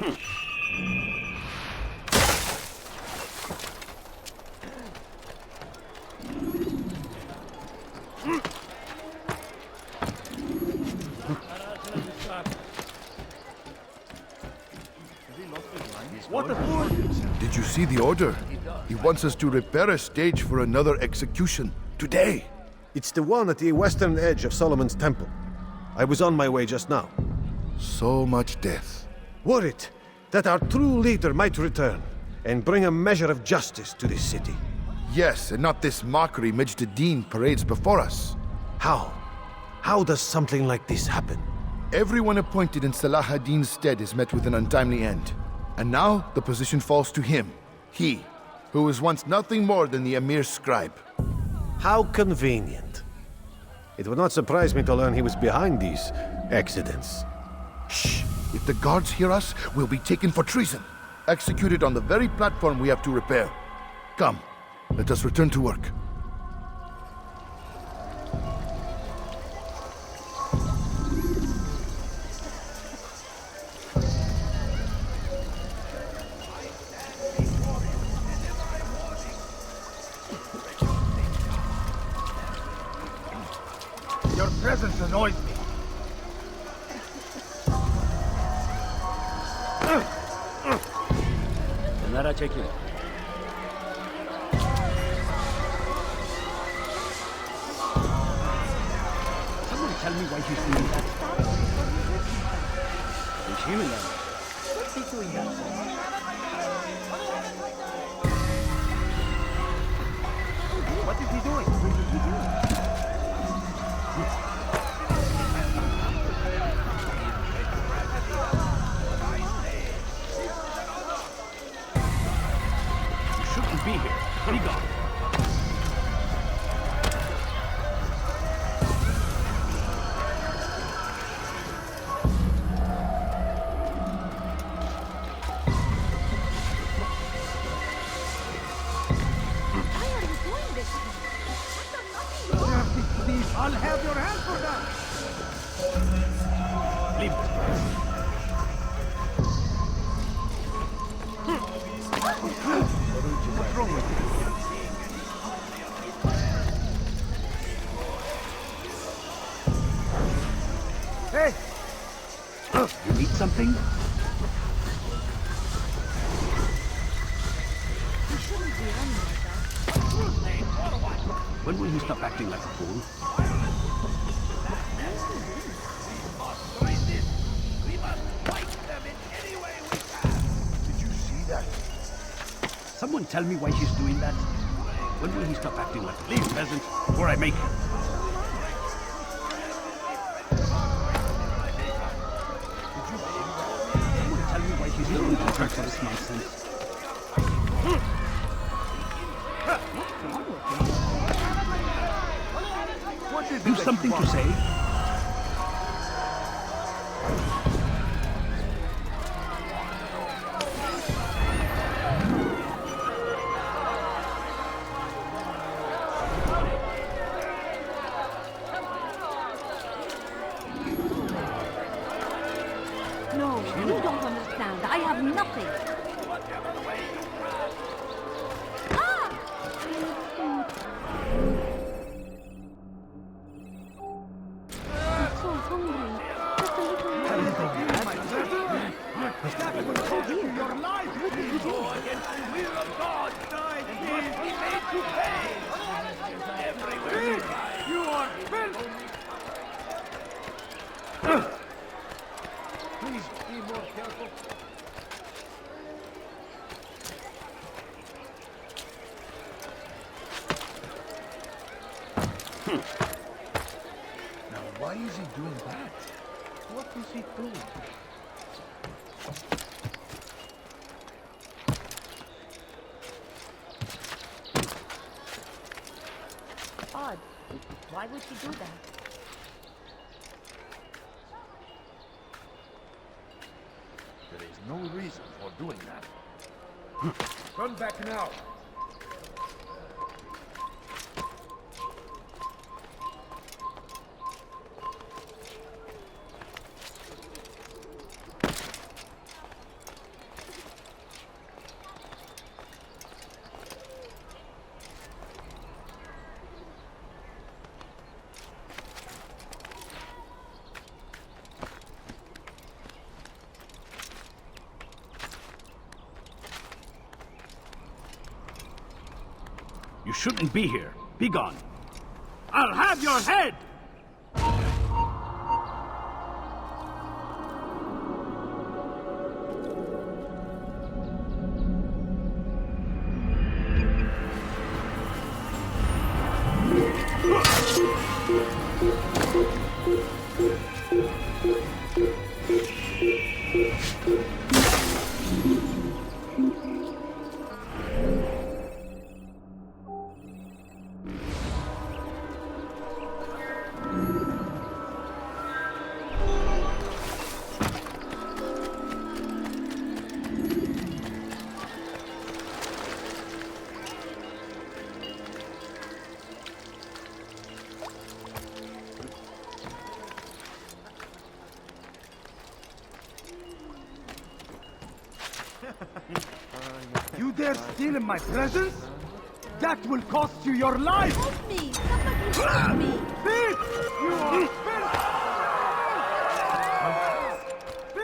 What a fool! Did you see the order? He wants us to repair a stage for another execution. Today! It's the one at the western edge of Solomon's Temple. I was on my way just now. So much death. Worried that our true leader might return and bring a measure of justice to this city. Yes, and not this mockery Majd Addin parades before us. How? How does something like this happen? Everyone appointed in Salah ad-Din's stead is met with an untimely end. And now the position falls to him. He, who was once nothing more than the Emir's scribe. How convenient. It would not surprise me to learn he was behind these accidents. Shh! If the guards hear us, we'll be taken for treason. Executed on the very platform we have to repair. Come, let us return to work. Your presence annoys me. Nara check it. Someone tell me why he's doing that. He's human now. What's he doing that for? What is he doing? What is he doing? Be here. Be gone. Why are you doing this? Please, I'll have your hand for that. Leave this place. What's wrong with you? Hey! You need something? You shouldn't be running like that. When will you stop acting like a fool? Did you see that? Someone tell me why he's doing that. When will he stop acting like a fool? Leave, peasant, before I make him. Someone tell me why he's doing this nonsense. What is You've something to say? No, you don't understand. I have nothing. Ah! I'm so hungry. Just a little more. Oh dear. your life? What did you do? Against the will of God, died is made to pay. Everywhere you are filth. Please be more careful. Now, why is he doing that? What is he doing? Odd. Why would she do that? There is no reason for doing that. Turn back now. shouldn't be here. Be gone. I'll have your head! You dare steal in my presence? That will cost you your life! Help me! Somebody help me! Thief! You are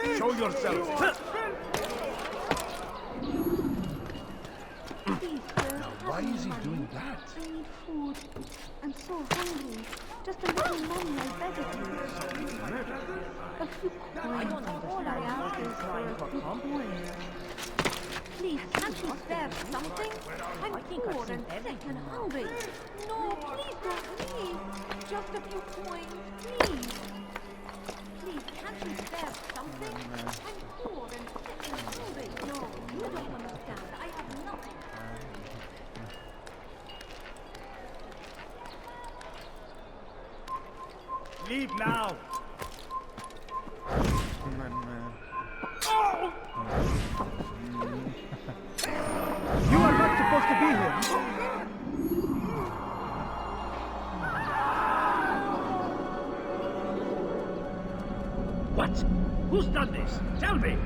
filth! Show yourself! Please, sir. Why is he doing that? I need food. I'm so hungry. Just a little money, I beg of you. A few coins. All I ask is for a few coins. Please, can't you spare something? I'm poor and sick and hungry. No, please don't leave. Just a few coins, please. Please, can't you spare something? I'm poor and sick and hungry. No, you don't understand. I have nothing. Leave now! You are not supposed to be here! What? Who's done this? Tell me!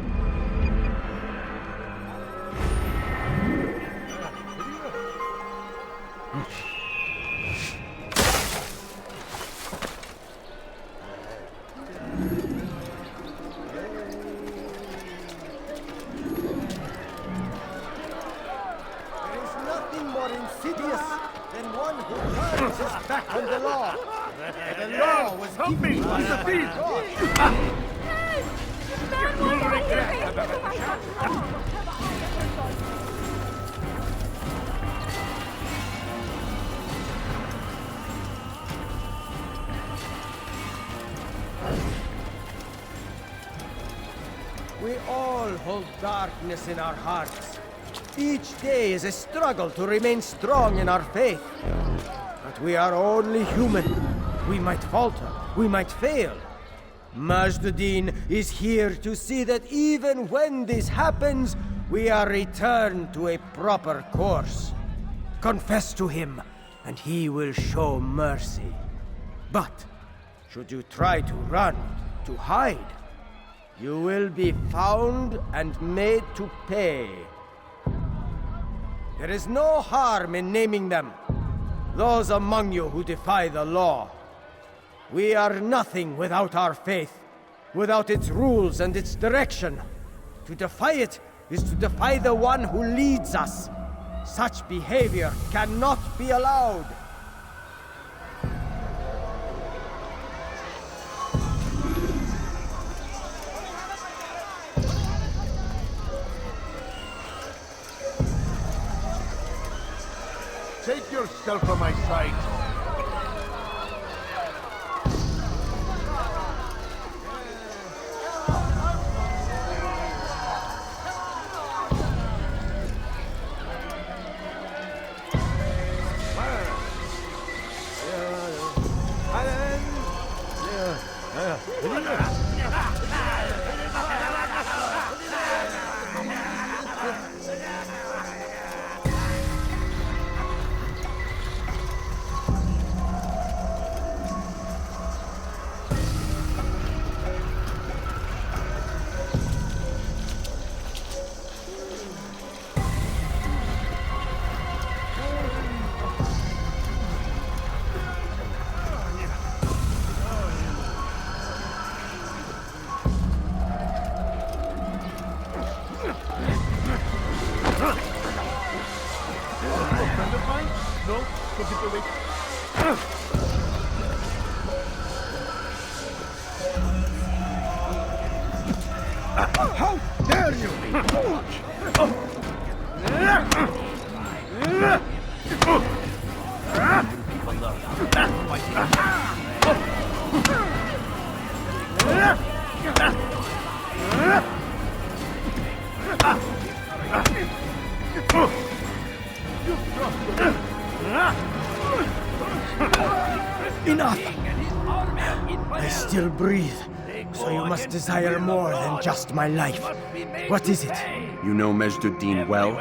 There is nothing more insidious than one who turns his back on the law. The law was Help me! given by He's a thief! Man, why are you here? I have wrong. We all hold darkness in our hearts. Each day is a struggle to remain strong in our faith. But we are only human. We might falter. We might fail. Majd is here to see that even when this happens, we are returned to a proper course. Confess to him, and he will show mercy. But should you try to run, to hide, you will be found and made to pay. There is no harm in naming them, those among you who defy the law. We are nothing without our faith, without its rules and its direction. To defy it is to defy the one who leads us. Such behavior cannot be allowed. Take yourself from my sight. No? Enough! I still breathe, so you must desire more than just my life. What is it? You know Majd well?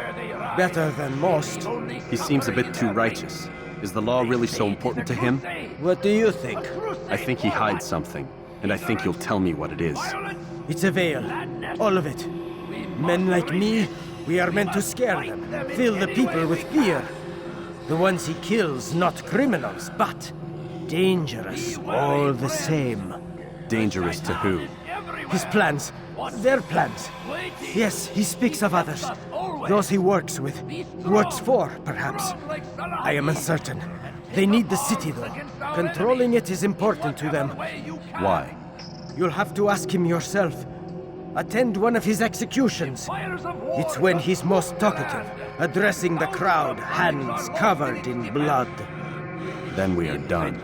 Better than most. He seems a bit too righteous. Is the law really so important to him? What do you think? I think he hides something, and I think you'll tell me what it is. It's a veil. All of it. Men like me, we are meant to scare them, fill the people with fear. The ones he kills, not criminals, but dangerous all the same. Dangerous to who? His plans. Their plans. Yes, he speaks of others. Those he works with. Works for, perhaps. I am uncertain. They need the city, though. Controlling it is important to them. Why? You'll have to ask him yourself. Attend one of his executions. It's when he's most talkative, addressing the crowd, hands covered in blood. Then we are done.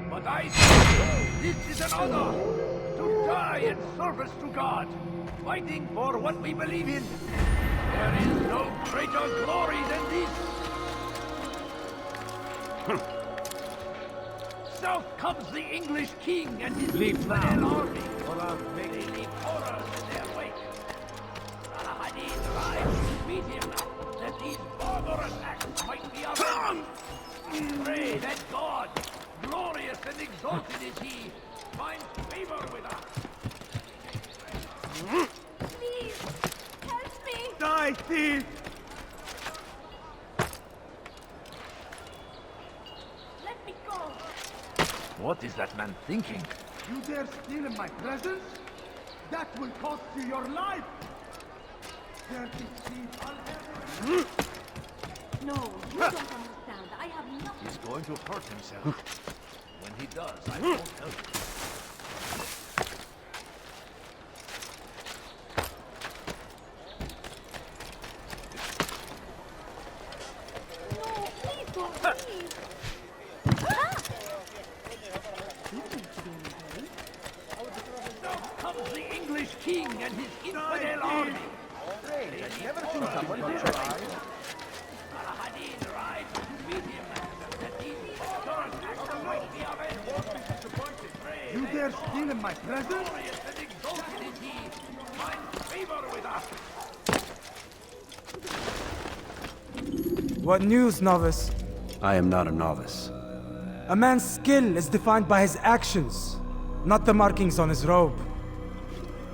But I say, this is an honor to die in service to God, fighting for what we believe in. There is no greater glory than this. South comes the English king and his infidel army. They leave horrors in their wake. Addin rides to meet him, that these barbarous acts might be avenged. Pray that God, glorious and exalted is he, finds favor with us. Please, help me! Die, thief! Let me go! What is that man thinking? You dare steal in my presence? That will cost you your life! Dirty thief, I'll have No, you don't understand. I have nothing. He's going to hurt himself. When he does, I won't help him. No, please don't leave. Now comes the English king and his infidel army. Never seen someone with your eyes. Addin rides to meet him. That these barbarous acts might be avenged. You dare steal in my presence? Glorious and exalted is he. Find favor with us. What news, novice? I am not a novice. A man's skill is defined by his actions, not the markings on his robe.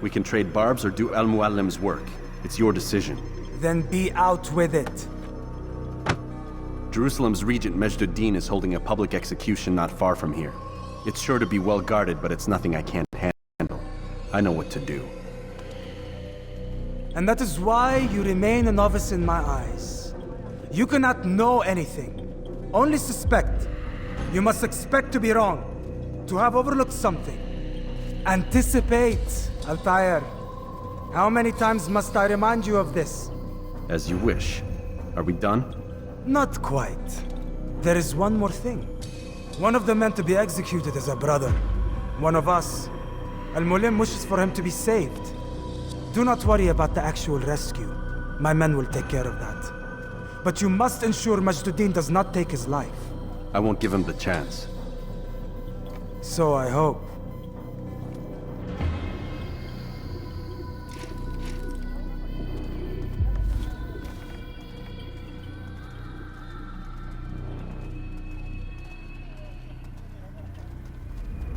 We can trade barbs or do Al-Muallim's work. It's your decision. Then be out with it. Jerusalem's regent Majd is holding a public execution not far from here. It's sure to be well guarded, but it's nothing I can't handle. I know what to do. And that is why you remain a novice in my eyes. You cannot know anything, only suspect. You must expect to be wrong, to have overlooked something. Anticipate, Altair. How many times must I remind you of this? As you wish. Are we done? Not quite. There is one more thing. One of the men to be executed is a brother. One of us. Al-Mulim wishes for him to be saved. Do not worry about the actual rescue. My men will take care of that. But you must ensure Majd does not take his life. I won't give him the chance. So I hope.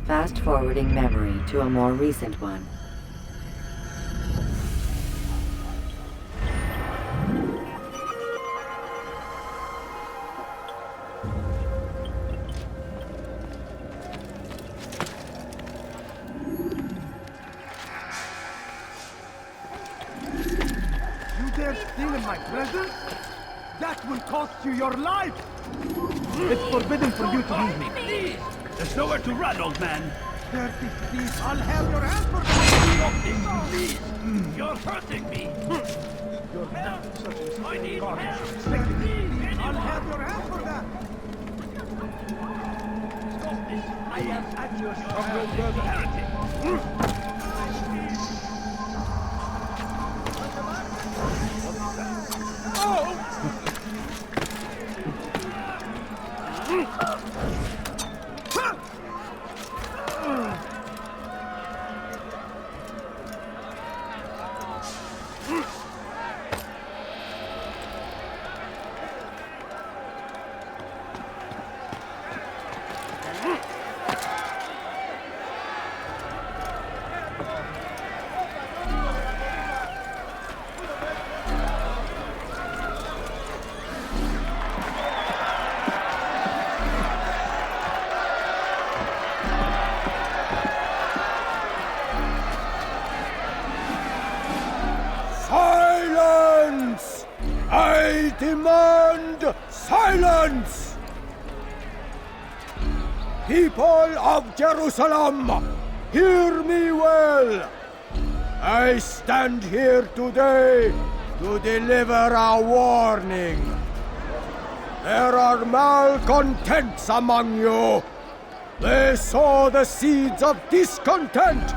Fast-forwarding memory to a more recent one. You dare steal in my presence? That will cost you your life! It's forbidden for you to leave me. Please! There's nowhere to run, old man. Dirty thief, I'll have your hand for that! Please! You're hurting me! Your help! I need help! Dirty thief, I'll have your hand for that! Stop I am at your service, heretic. Silence! I demand silence! People of Jerusalem, hear me well! I stand here today to deliver a warning. There are malcontents among you. They sow the seeds of discontent,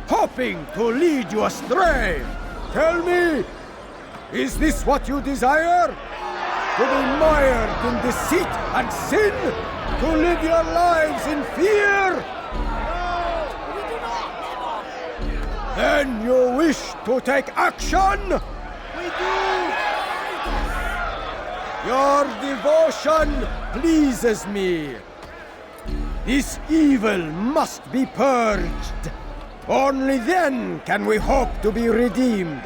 hoping to lead you astray. Tell me, is this what you desire? To be mired in deceit and sin? To live your lives in fear? No, we do not! Then you wish to take action? We do! Your devotion pleases me. This evil must be purged. Only then can we hope to be redeemed.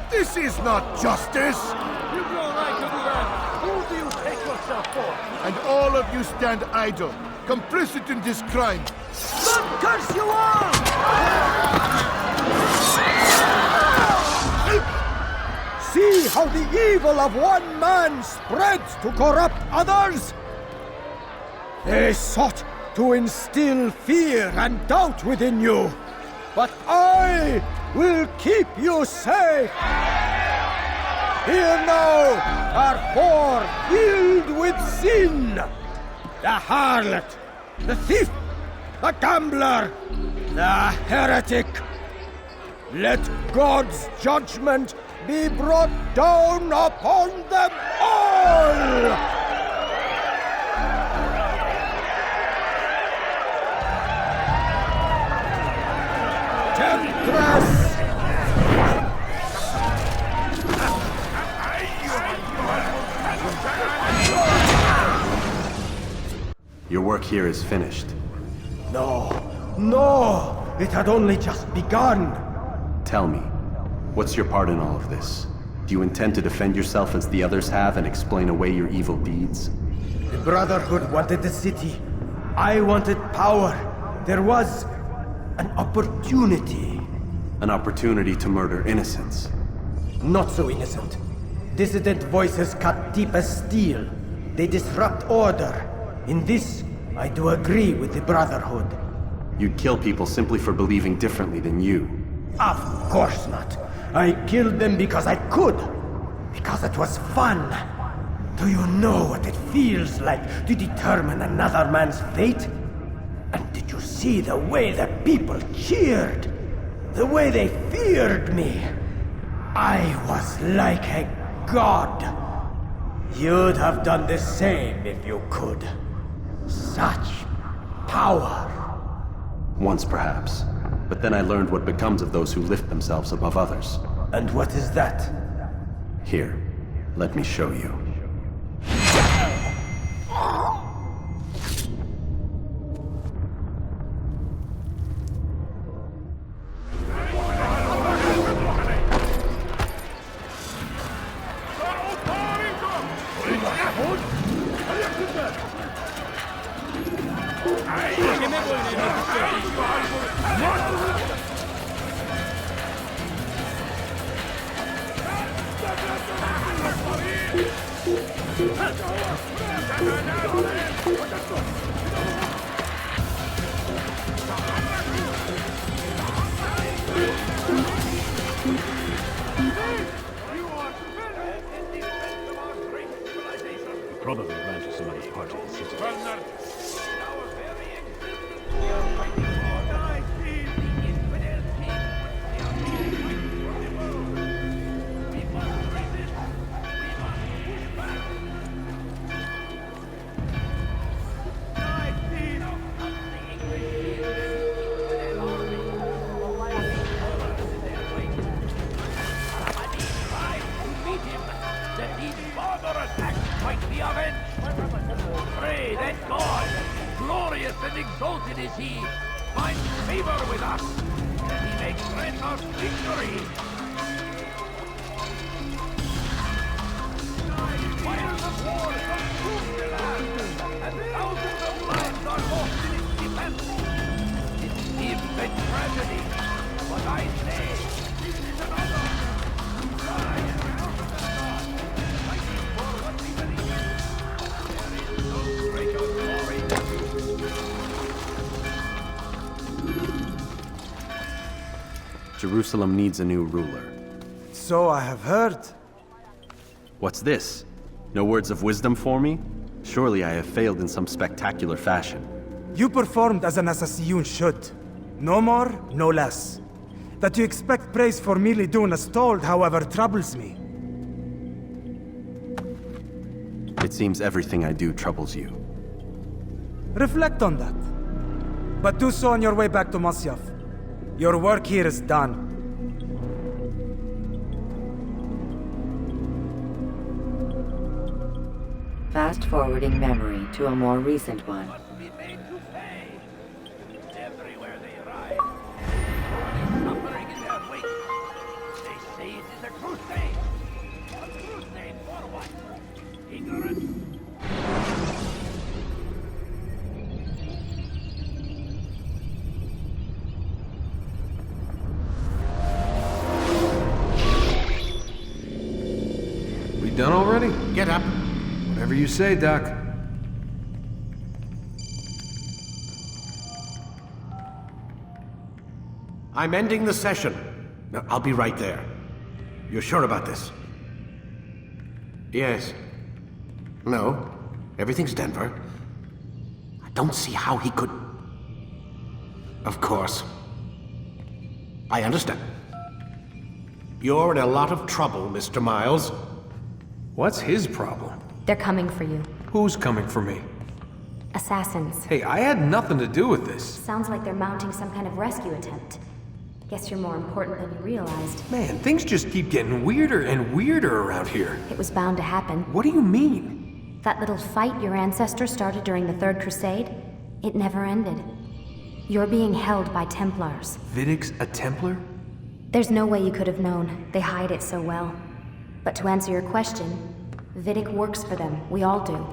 This is not justice! You've no right to do that! Who do you take yourself for? And all of you stand idle, complicit in this crime. God curse you all! See how the evil of one man spreads to corrupt others? They sought to instill fear and doubt within you, but I will keep you safe. Here now are four filled with sin. The harlot, the thief, the gambler, the heretic. Let God's judgment be brought down upon them all! Temptress! Your work here is finished. No! It had only just begun! Tell me, what's your part in all of this? Do you intend to defend yourself as the others have and explain away your evil deeds? The Brotherhood wanted the city. I wanted power. There was an opportunity. An opportunity to murder innocents. Not so innocent. Dissident voices cut deep as steel. They disrupt order. In this, I do agree with the Brotherhood. You'd kill people simply for believing differently than you. Of course not. I killed them because I could. Because it was fun. Do you know what it feels like to determine another man's fate? And did you see the way the people cheered? The way they feared me? I was like a god. You'd have done the same if you could. Such power. Once perhaps. But then I learned what becomes of those who lift themselves above others. And what is that? Here, let me show you. Probably ran to some other part of the city. glorious and exalted is he, finds favor with us, and he makes grant us victory. Fires of war consume the land, and thousands of lives are lost in its defense. It seems a tragedy, but I say, this is an honor. I am fighting for what we believe in. There is no greater glory. Jerusalem needs a new ruler. So I have heard. What's this? No words of wisdom for me? Surely I have failed in some spectacular fashion. You performed as an assassin should. No more, no less. That you expect praise for merely doing as told, however, troubles me. It seems everything I do troubles you. Reflect on that. But do so on your way back to Masyaf. Your work here is done. Fast-forwarding memory to a more recent one. Be made to pay. Everywhere they arrive, there is suffering in their wake. They say it is a crusade. A crusade for what? Ignorance. We done already? Get up. Whatever you say, Doc. I'm ending the session. No, I'll be right there. You're sure about this? Yes. No. Everything's Denver. I don't see how he could... Of course. I understand. You're in a lot of trouble, Mr. Miles. What's his problem? They're coming for you. Who's coming for me? Assassins. Hey, I had nothing to do with this. Sounds like they're mounting some kind of rescue attempt. Guess you're more important than you realized. Man, things just keep getting weirder and weirder around here. It was bound to happen. What do you mean? That little fight your ancestors started during the Third Crusade, it never ended. You're being held by Templars. Vidic's a Templar? There's no way you could have known. They hide it so well. But to answer your question, Vidic works for them. We all do.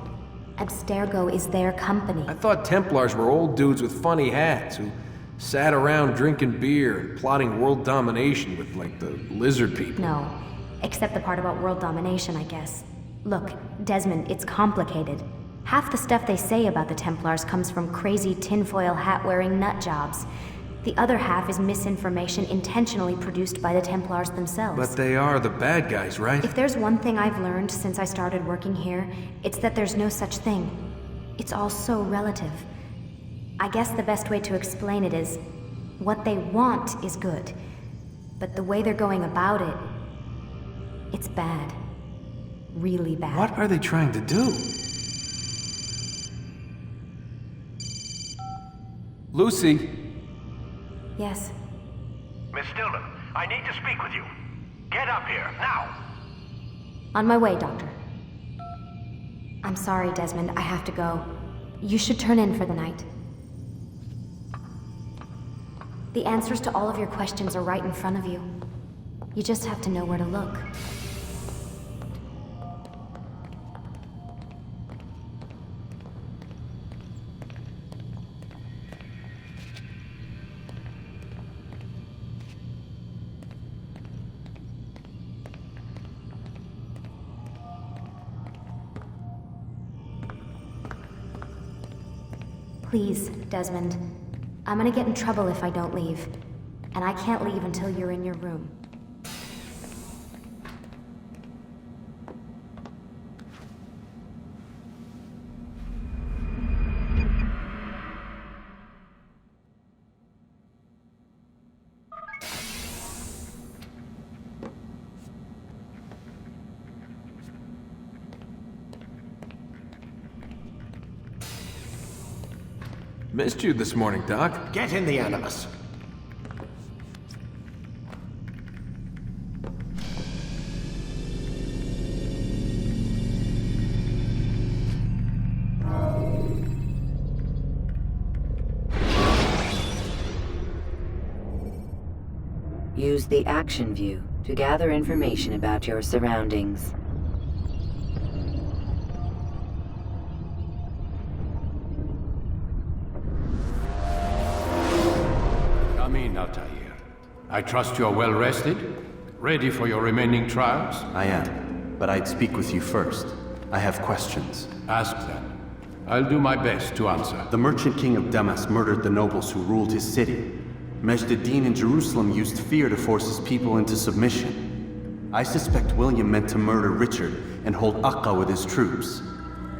Abstergo is their company. I thought Templars were old dudes with funny hats who sat around drinking beer and plotting world domination with, like, the lizard people. No. Except the part about world domination, I guess. Look, Desmond, it's complicated. Half the stuff they say about the Templars comes from crazy tinfoil hat-wearing nut jobs. The other half is misinformation intentionally produced by the Templars themselves. But they are the bad guys, right? If there's one thing I've learned since I started working here, it's that there's no such thing. It's all so relative. I guess the best way to explain it is, what they want is good. But the way they're going about it, it's bad. Really bad. What are they trying to do? Lucy? Yes. Miss Stillman, I need to speak with you. Get up here, now! On my way, Doctor. I'm sorry, Desmond. I have to go. You should turn in for the night. The answers to all of your questions are right in front of you. You just have to know where to look. Please, Desmond. I'm gonna get in trouble if I don't leave. And I can't leave until you're in your room. Missed you this morning, Doc. Get in the Animus. Use the action view to gather information about your surroundings. Come in, Altair. I trust you are well rested? Ready for your remaining trials? I am, but I'd speak with you first. I have questions. Ask them. I'll do my best to answer. The merchant king of Damas murdered the nobles who ruled his city. Majd Addin in Jerusalem used fear to force his people into submission. I suspect William meant to murder Richard and hold Akka with his troops.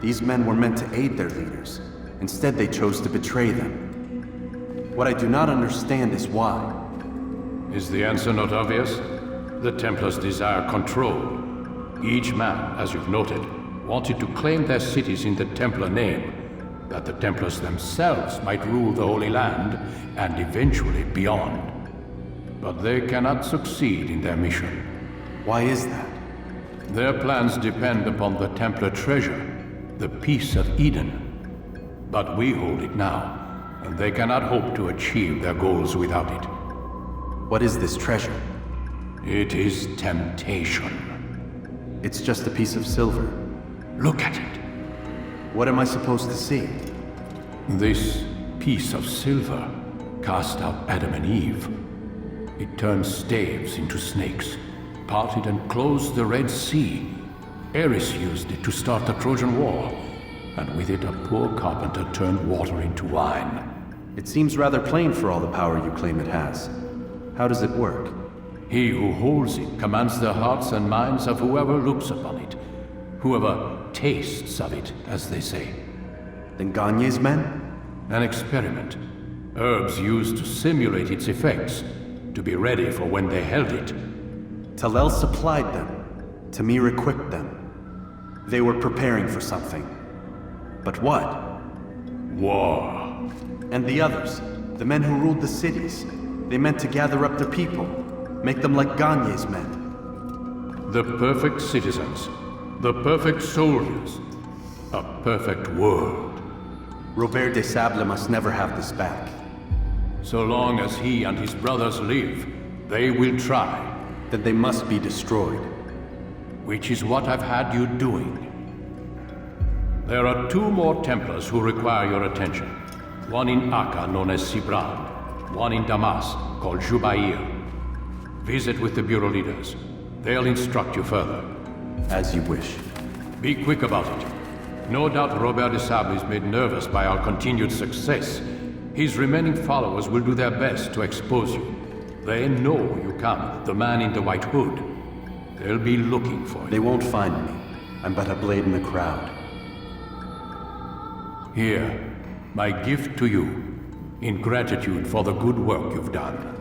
These men were meant to aid their leaders. Instead, they chose to betray them. What I do not understand is why. Is the answer not obvious? The Templars desire control. Each man, as you've noted, wanted to claim their cities in the Templar name, that the Templars themselves might rule the Holy Land, and eventually beyond. But they cannot succeed in their mission. Why is that? Their plans depend upon the Templar treasure, the Peace of Eden. But we hold it now, and they cannot hope to achieve their goals without it. What is this treasure? It is temptation. It's just a piece of silver. Look at it. What am I supposed to see? This piece of silver cast out Adam and Eve. It turned staves into snakes, parted and closed the Red Sea. Ares used it to start the Trojan War, and with it a poor carpenter turned water into wine. It seems rather plain for all the power you claim it has. How does it work? He who holds it commands the hearts and minds of whoever looks upon it. Whoever tastes of it, as they say. Then Gagne's men? An experiment. Herbs used to simulate its effects, to be ready for when they held it. Talel supplied them. Tamir equipped them. They were preparing for something. But what? War. And the others, the men who ruled the cities, they meant to gather up their people, make them like Gagne's men. The perfect citizens. The perfect soldiers. A perfect world. Robert de Sable must never have this back. So long as he and his brothers live, they will try. Then they must be destroyed. Which is what I've had you doing. There are 2 more Templars who require your attention. One in Akka, known as Sibran. One in Damas, called Jubair. Visit with the Bureau leaders. They'll instruct you further. As you wish. Be quick about it. No doubt Robert de Sable is made nervous by our continued success. His remaining followers will do their best to expose you. They know you come, the man in the white hood. They'll be looking for you. They won't find me. I'm but a blade in the crowd. Here, my gift to you, in gratitude for the good work you've done.